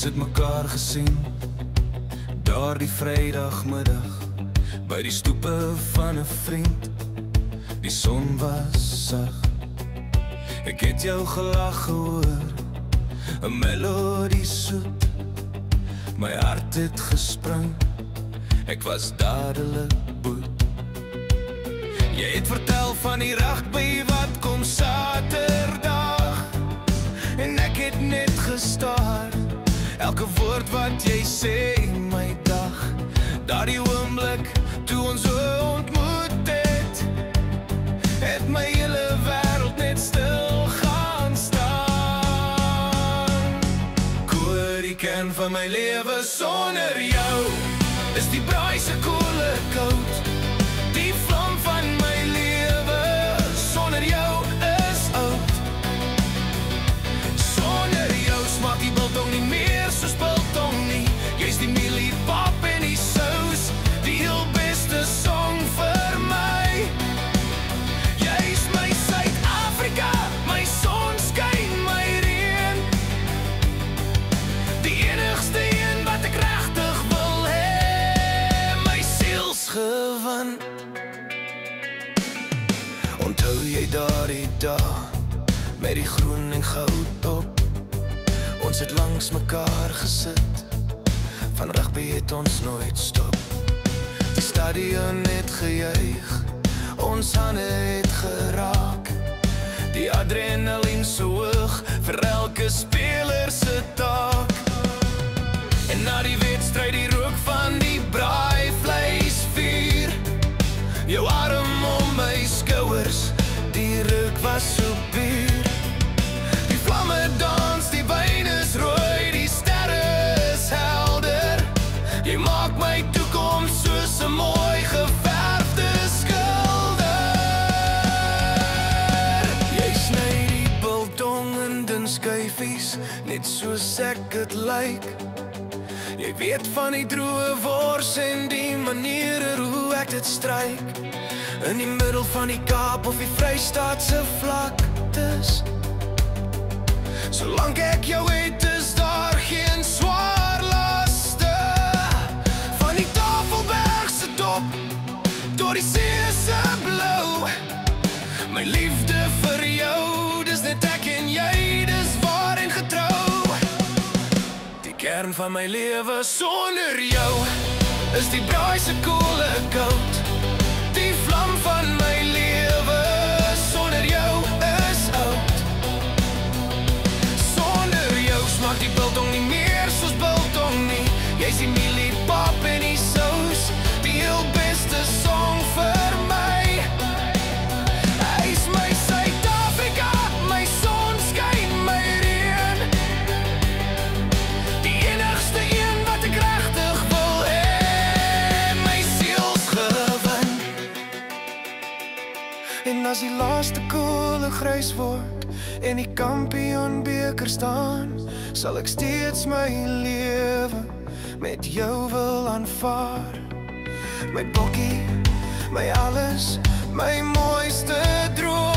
het mekaar gesien daar die Vrydagmiddag by die stoepe van 'n vriend. Die son was sag, ek het jou gelag gehoor, 'n melodie soet, my hart het gespring, ek was dadelik boet. Jy het vertel van die rugby wat kom Saterdag, en ek het net gestaar, elke woord wat jy sê my dag. Daardie oomblik toe ons ontmoet het, het my hele wêreld net stil gaan staan. Koor die kern van my lewe sonder jou, is die braai se koele koud. Die vlam van my lewe sonder jou is oud. Sonder jou smaak die biltong nie meer soos biltong nie. Jy's die mieliepap en die sous, die heel beste song vir my. Jy's my Suid-Afrika, my sonskyn, my reën, die enigste een wat ek regtig wil hê, my sielsgewin. Onthou jy daardie dag met die groen en goud op? Ons het langs mekaar gesit, van rugby het ons nooit stop. Die stadion het gejuig, ons hande het geraak, die adrenaline so hoog vir elke speler se taak. En na die wedstryd die rook van die braaivleisvuur, jou arm om my skouers, die reuk was so puur. Die vlamme dans, die wyn is rooi, die sterre is helder. Jy maak my toekoms soos 'n mooi geverfde skilder. Jy sny die biltong in dun skyfies, net soos ek het lyk. Jy weet van die droë wors en die maniere hoe ek dit stryk. In die middel van die Kaap of die Vrystaatse vlaktes, solank ek jou het is daar geen swaar laste. Van die Tafelbergse top tot die see se blou, my liefde vir jou, dis net ek en jy, dis waar en getrou. Die kern van my lewe sonder jou, is die braai se koele koud. Die vlam van my lewe sonder jou is oud. Sonder jou smaak die biltong nie meer soos biltong nie. Jy's die mieliepap en die sous, die heel beste song vir my. Hy's my Suid-Afrika, my sonskyn, my reën, die enigste een wat ek regtig wil hê, my sielsgewin. En as die laaste koele grys word en die kampioenbeker staan, sal ek steeds my lewe met jou wil aanvaar. My bokkie, my alles, my mooiste droom.